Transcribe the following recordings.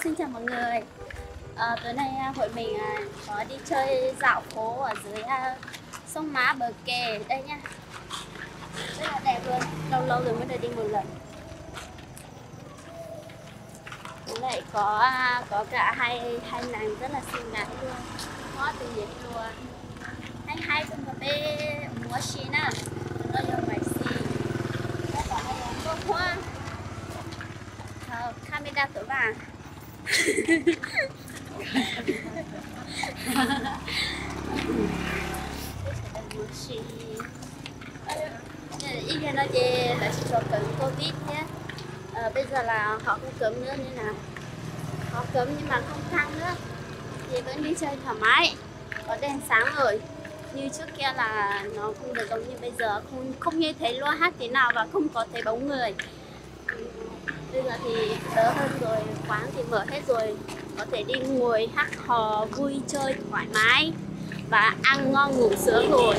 xin chào mọi người. Tối nay hội mình có đi chơi dạo phố ở dưới sông Má bờ kè đây nha. Rất là đẹp luôn, lâu lâu rồi mới được đi một lần. Với lại có cả hai nàng rất là xinh đẹp luôn, quá tự nhiên luôn. Hai con cà phê múa xin á, nó dùng bài xì, nó có hai con hoa. Camera tối vàng. Ý kiến nói về là chỉ có cấm Covid nhé. Bây giờ là họ không cấm nữa nên là họ cấm nhưng mà không tăng nữa thì vẫn đi chơi thoải mái, có đèn sáng rồi. Như trước kia là nó không được giống như bây giờ, không nghe thấy loa hát thế nào và không có thấy bóng người. Bây giờ thì đỡ hơn rồi, quán thì mở hết rồi, có thể đi ngồi hát hò vui chơi thoải mái và ăn ngon ngủ sướng rồi.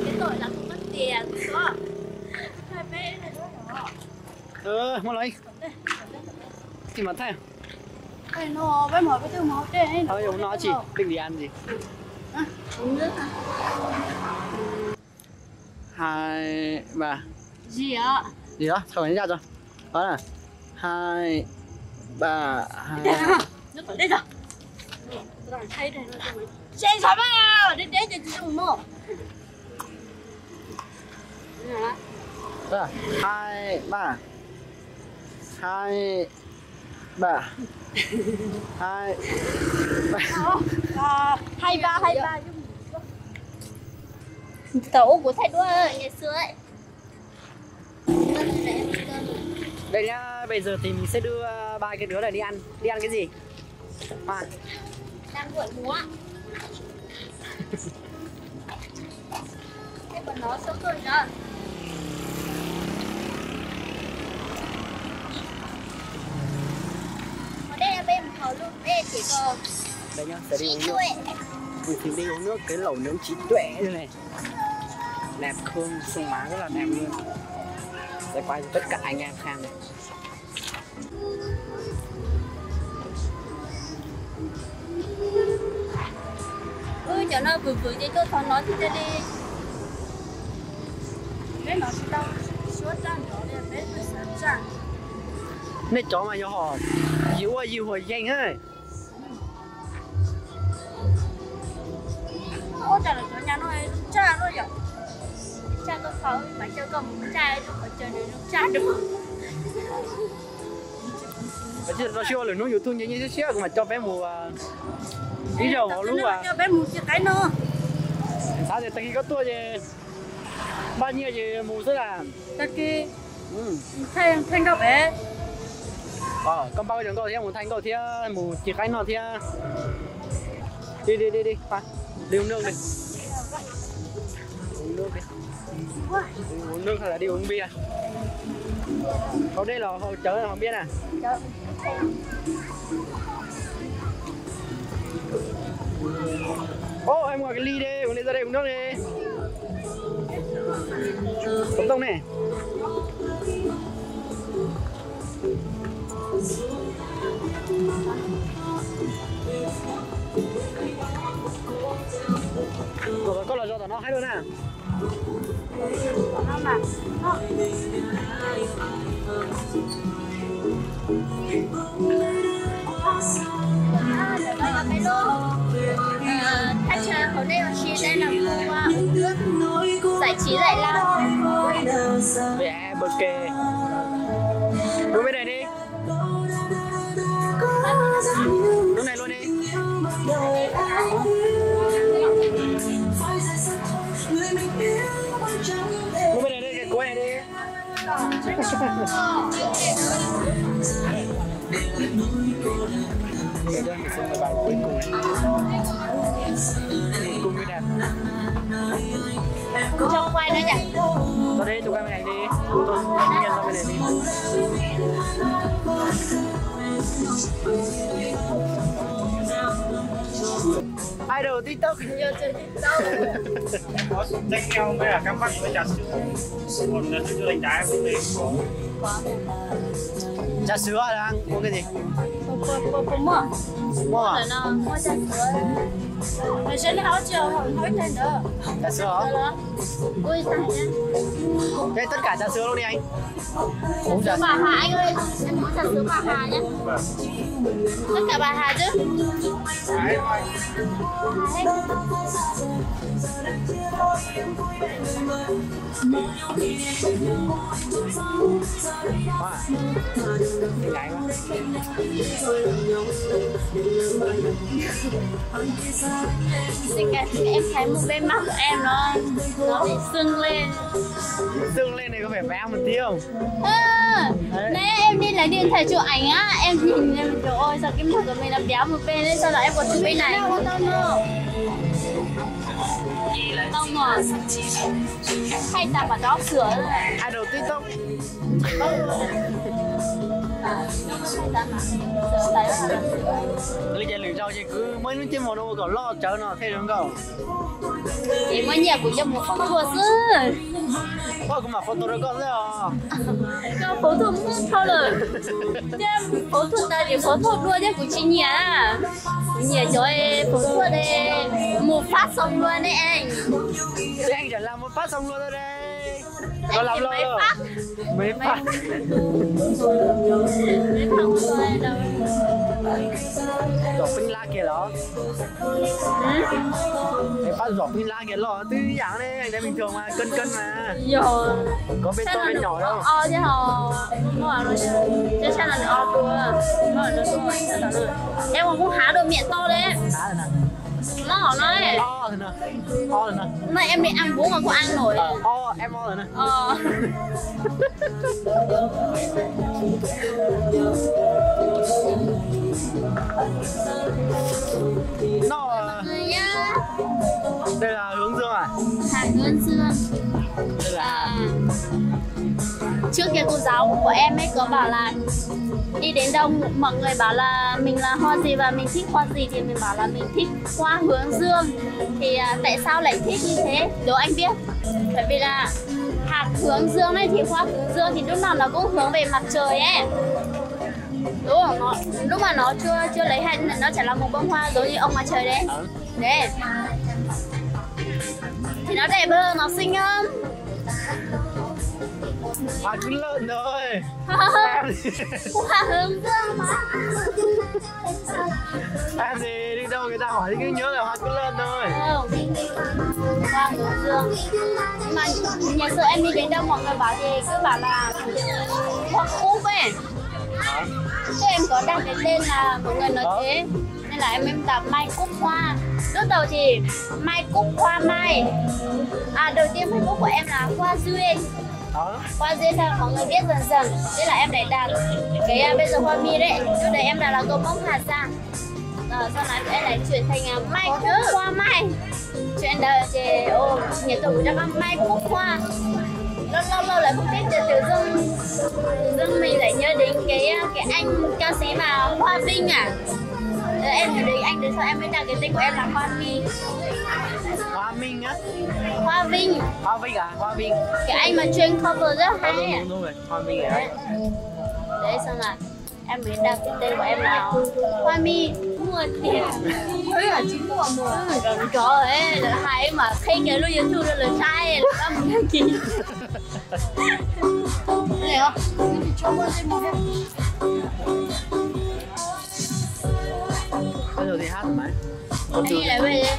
Cái tội là không mất tiền đó. Mua lấy thì mà thay nó với mọi cái thứ màu trên thôi nó chỉ định đi ăn gì uống nước hả? 2, 3 Gì ạ? gì đó thổi ra rồi đó là 2, 3 2 nước ở đây rồi. Rồi thay đây nó cho mình. Xe sao mà đến cho chị dùng mua. đó 2, 3 2, 3 2, 3 23 tấu của thầy đua ngày xưa ấy. đây nhá, bây giờ thì mình sẽ đưa ba cái đứa này đi ăn cái gì mà đang quậy múa. Cái quần nó sớm rồi đó. Ở đây là bên họ luôn, bên chỉ có đây nhá, sẽ đi uống nước. tuệ. Mình thì đi uống nước cái lẩu nướng trí tuệ đây này, đẹp khương sông Má rất là đẹp luôn. Sẽ quay cho tất cả anh em xem này. Cho nó vừa cho tôi thằng nó thì đi cái nó sẽ đâu số trang đó để bé nó sẵn sàng Nét chó mà cho họ yêu hồi danh ấy. Ôi trời ơi, chỗ nhà nó hay cha nó vậy. Cha tôi khó mà chơi con một cha tôi phải chơi này nó cha được. Nó chưa là nó YouTube như thế mà cho bé mùa ý rồi họ luôn à. Cho bé một chiếc cái nó. Sao thì khi có tua gì bao nhiêu gì mù sẽ là Ta kia. Thanh đâu bé. Con bao giờ có theo một thanh có theo mù chiếc cái nó theo. Đi khoan. Đi uống nước đi. Uống nước đi. Uống nước hay là đi uống bia? Ở đây là họ chở là họ biết à? Ô, em gọi cái ly đi, uống đi ra đây uống nước đi. Tống tông này. Rồi có là do tao nó hết luôn à? Nó mà nó thay trời ở đây là chia đây là khu uống nước giải trí giải lao. Về bờ kè. Uống bên này đi. Lúc này luôn đi. Uống bên này đi, cái cuối này đi. Để cho mình xem bài cuối cùng này. Cùng cái đẹp. Cho quay nữa nhỉ? Vào đây, tụi quay bên này đi. Tôi nhận ra bên này đi. Idol TikTok. Giờ chơi TikTok. Có đánh nhau với là cắm bắt với trà sữa. Còn là tôi đánh đá cũng đi. Trà sữa là ăn uống cái gì? 不摸，摸啊可能摸在河。本身好久好等的， trà sữa hả? được rồi. Ui tải nhá. Đây tất cả trà sữa luôn đi anh. Uống trà Sữa bà Hà anh ơi, em muốn trà sữa bà Hà nhé. Tất cả bà Hà chứ. Đấy, Hà hết. quá à. Đi ngại quá. Em thấy một bên mắt của em nó bị sưng lên. Sưng lên này có phải vẽ một tí không? Nãy em đi lấy điện thoại chụp ảnh á, em nhìn em trời ơi sao cái mặt của mình nó béo một bên lên, sao lại em còn chụp bên này? Tông mà hay ta mà đó sửa rồi. Ai đầu TikTok? Lý giải luyện rau chứ cứ mấy lúc trên mùa đâu còn lo chở nó thế đúng không? Chị mới nhà của cho một phẫu thuật chứ. Ôi cũng mà photo đó con rồi. Cho phẫu thuật không thôi rồi. Chứ phẫu thuật là để phẫu thuật luôn chứ của chị nhà. Nhà cho em phẫu thuật đây một phát xong luôn đấy anh. Thế anh chỉ làm một phát xong luôn rồi đây. Có làm lâu rồi. Mấy phát. Mấy phát rồi đâu. Giỏ pin la kìa đó. Mấy phát giỏ pin la kìa đó. Tư dạng đấy, anh thấy bình thường mà, cân mà. Rồi. Có bên to bên nhỏ đâu. Chứ họ nó chứ sao là nó tua. Nó tua. Em còn muốn há đôi miệng to đấy. Há rồi nè. Nó nói. O rồi nè. O rồi nè. Mà em đi ăn bún mà có ăn nổi. O, em o rồi nè. Nó đây là hướng dương à? Hàng Hướng Dương. Đây là Trước kia cô giáo của em ấy có bảo là đi đến đâu mọi người bảo là mình là hoa gì và mình thích hoa gì thì mình bảo là mình thích hoa hướng dương. Thì tại sao lại thích như thế? Đố anh biết. Bởi vì là hạt hướng dương này thì hoa hướng dương thì lúc nào nó cũng hướng về mặt trời ấy. Đúng không? Lúc mà nó chưa lấy hạt nó chỉ là một bông hoa giống như ông mặt trời đấy. Đấy. Thì nó đẹp hơn, nó xinh hơn. hoa cứ lợn rồi. Hoa hướng dương mà. Em thì đi đâu người ta hỏi thì cứ nhớ là hoa cứ lợn thôi. Hoa hướng dương. Nhưng mà nhà xưa em đi đến đâu mọi người bảo thì cứ bảo là hoa cúc ấy. Thế em có đặt cái tên là mọi người nói thế. Nên là em đặt mai cúc hoa. Lúc đầu thì mai cúc hoa mai. Đầu tiên Facebook của em là hoa duyên. Hoa duyên sao mọi người biết dần dần. Thế là em để đặt cái bây giờ hoa mi đấy. Lúc đấy em đặt là cầu bông Hà Giang. Sau này em lại chuyển thành mai cúc hoa mai. Chuyện đời thì nhà tôi cũng đã có mai cúc hoa. Lâu lại không biết tự dưng mình lại nhớ đến cái anh ca sĩ mà Hoa Vinh à. Em nhớ đến anh đấy sao em mới đặt cái tên của em là Hoa My. Hoa Minh á? Hoa Vinh. Hoa Vinh à? Hoa Vinh. Cái anh mà chuyên cover rất hay à. Đúng rồi, Hoa Minh à. Đấy xong là em mới đặt cái tên của em là Hoa My. Mua tiền. Thế là chính của mua. Trời ơi, là hay mà khen cái lúc YouTube là sai là mình đăng ký. Này không? Cho mua thêm một Bây giờ thì hát mà. đi lại về đi.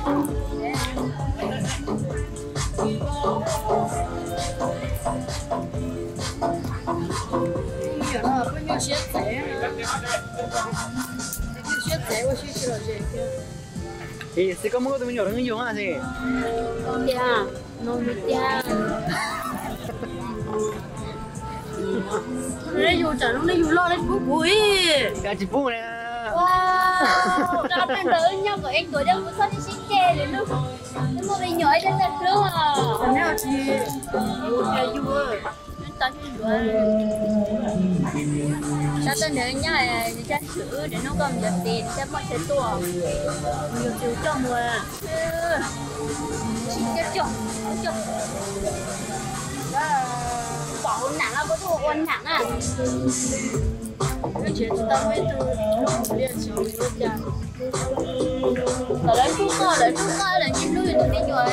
Thì sẽ có một cái nhỏ hơn nhiều hả gì? Tia, nó bị tia. Nó dù chẳng nó dù lo lên bút bụi. Cả chỉ phụ này. Wow, nó bên đỡ nhau của anh tuổi đang có đi xin kê đến lúc nó bị nhói lên là luôn à. Nó chị dù ơi. Tao chỉ đuổi. Sao tao nhớ nhà cha sữa để nó cầm giật tiền cho mọi thứ tua. Nhiều chiều cho mùa. Chết chồng. Bỏ nặng là có thua ôn nặng à. 而且单位都练习有家。来出歌，来出歌，来进入的那个。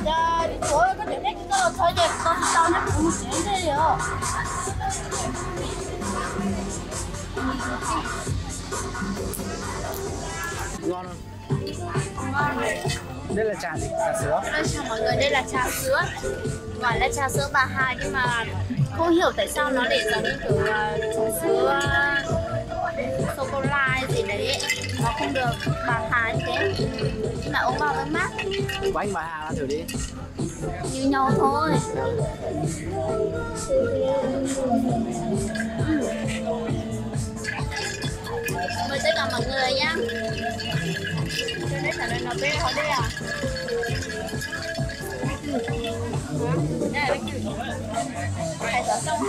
Dạ, đi chỗ có điểm đấy cái thôi đẹp, con tao nó cũng xén đây rồi. Ngon không? Đây là trà gì? Trà sữa? Đây chào mọi người, đây là trà sữa. Gọi là trà sữa bà Hai nhưng mà không hiểu tại sao nó để giống như kiểu trà sữa sô cô la gì đấy. Nó không được bà Hà như thế. Nhưng mà uống vào với mát. Của anh bà Hà thử đi. Như nhau thôi. Mời tất cả mọi người nhá. Đây là nó bé hỏi đây à? Đây là cái gì? Hay ở trong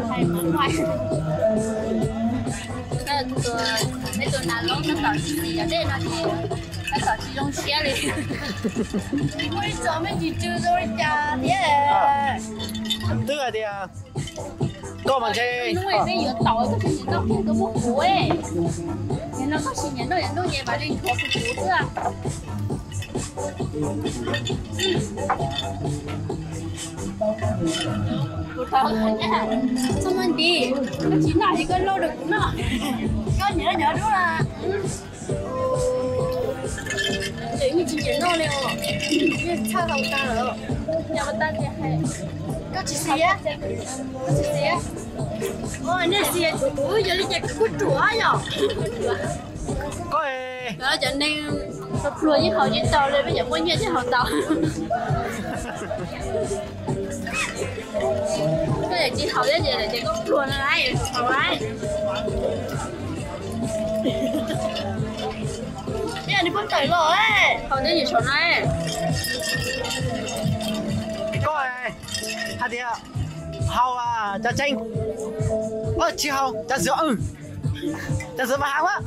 hay ở ngoài. Đây là mấy tuần nào nó tỏ gì ở đây nó thì nó tỏ chỉ trong xe đi. Ôi trời mấy gì chưa rồi chà thế. Tức là thì có bằng chơi. Đúng rồi, bây giờ tỏi có gì đâu có bút củ ấy. Nên nó có gì nhắn đâu vậy mà đi có bút củ nữa. Bút tỏi nha. Sao mà đi? Nó chỉ là cái lô được cũng nó. Có nhớ đúng là. Để mình chỉ nhớ nó lên rồi. Biết sao đâu ta rồi. Nhà mà ta thì hay. Có chỉ gì á? Có chỉ gì á? Ôi, nè gì chủ bố giờ đi chạy cút chúa rồi. Có ê. Đó cho nên tập lùi với họ trên tàu lên bây giờ bao nhiêu trên họ tàu. Cái này chỉ học cái gì là chỉ có luôn lại, học lại. Bây giờ đi bấm tẩy rồi ấy. Học cái gì số này? Có ê. Hạt thì hầu trà chanh. Chị hầu trà sữa trà sữa bà Hà quá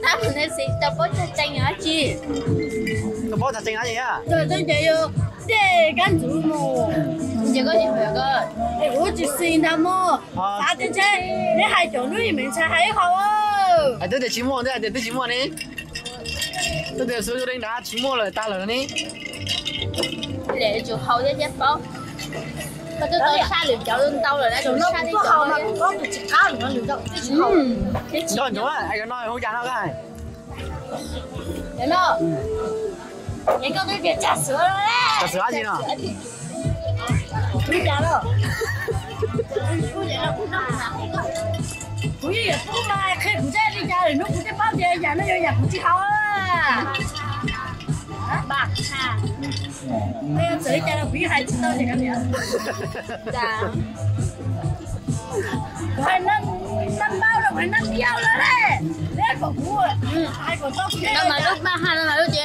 Ta mình nên xí tao bớt trà chanh hả chị? Tao bớt trà chanh là gì à? Tôi chạy vô để gan chủ mù. Chỉ có gì phải cơ? Để bố chỉ xin ta mua. Phá tiền chơi. Nếu hai chỗ nuôi mình sẽ hay không? Tôi để chỉ mua đây, để tôi chỉ mua đi. Tôi để số đánh đá chỉ mua là ta lớn đi. Để chủ hậu cho chép bao. Có cho tôi xa liều cháu lên tao rồi đấy. Nó không có hậu mà có một chỉ cá nữa liều cháu. Rồi đúng rồi, anh nói hỗ trợ nó cái này. Để nó. Vậy con tôi việc trà sữa rồi đấy. Trà sữa gì nào? Đi trà rồi. Cô vậy là cũng ngon mà. Cũng như vậy không mà khi cũng sẽ đi trà thì nó cũng sẽ bao giờ giờ nó vô nhà cũng chỉ hậu á. Bạc Hà. Bây giờ xử cho nó quý hai chứ đâu thì cái gì ạ? Dạ. Phải năm bao rồi, phải năm tiêu rồi đấy. Đấy còn mua. Hai còn tóc kia. Đâu mà lúc ba hai đâu mà lúc chị.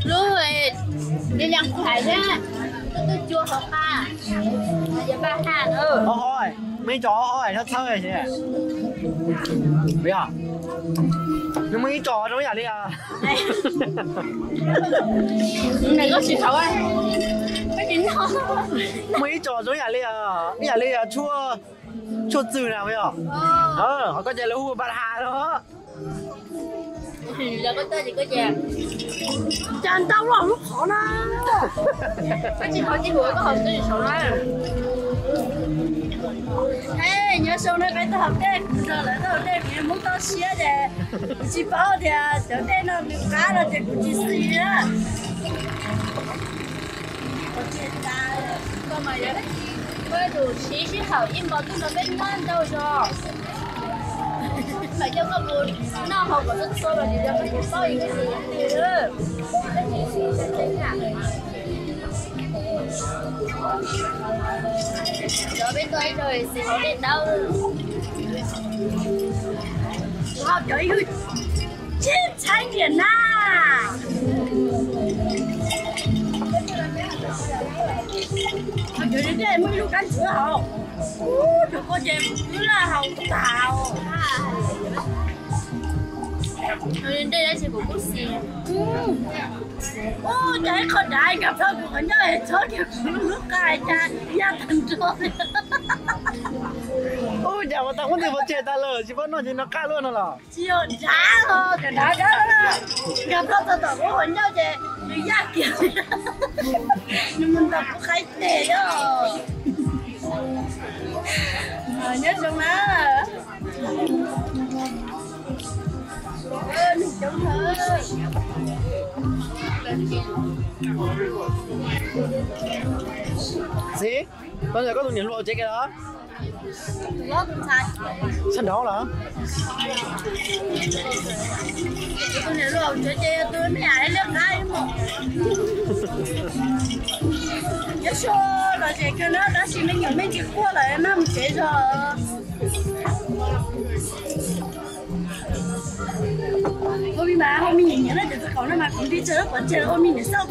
Lúc rồi đi làm phải thế. Tôi chua hợp ba. Giờ ba hai nữa. Thôi, mấy chó hỏi thật thơ rồi chị. Bây giờ. Nhưng mấy trò nó nhả đi à? Này có chuyện không anh? Có chuyện không? Mấy trò nó nhả đi à chua từ nào bây giờ? Họ có chạy lũ bà Hà đó. Giờ có tên gì có chè? Chàng tao là lúc khó nè. Cái chị hỏi chị hủi có hợp cái gì số này? Ê, nhớ số này phải tao học đây. Giờ lại tao học đây vì muốn tao xía để chị bảo thì chỗ đây nó miếng cá là để của chị xía. Có chuyện ta cơ mà giờ với đủ xí xí hảo im vào tôi nó bên ngon đâu rồi. phải cho con buồn nó không có rất sâu là thì cho con buồn soi cái gì nữa cái gì rồi bên tôi rồi sẽ có đến đâu wow trời ơi chiến tranh biển na trời đến đây mới lúc đánh sữa hậu được có chém cứ là hậu tàu rồi đến đây sẽ có cút xì ô trời con đại gặp thơ của con nhớ thơ kiểu nước cay cha gia thành rồi ôi chả mà tao không thể vật trẻ ta lờ chỉ vẫn nói gì nó ca luôn rồi là chiều giá thôi cái đó gặp thơ tao của con nhớ chị đi gia kiểu nhưng mình tập có khai tệ đó nhớ trong đó đúng thôi gì bây giờ có tụi nhìn lộ chế cái đó lót sai sân đó là tụi nhìn lộ chế tôi mới ai lên cái mà nhớ số là chế cái nó đã xin mình nhận mấy cái qua lại nó chế rồi ôi mà hôm mình nhìn nó chỉ có nó mà cũng đi chơi vẫn chơi ôi mình để sao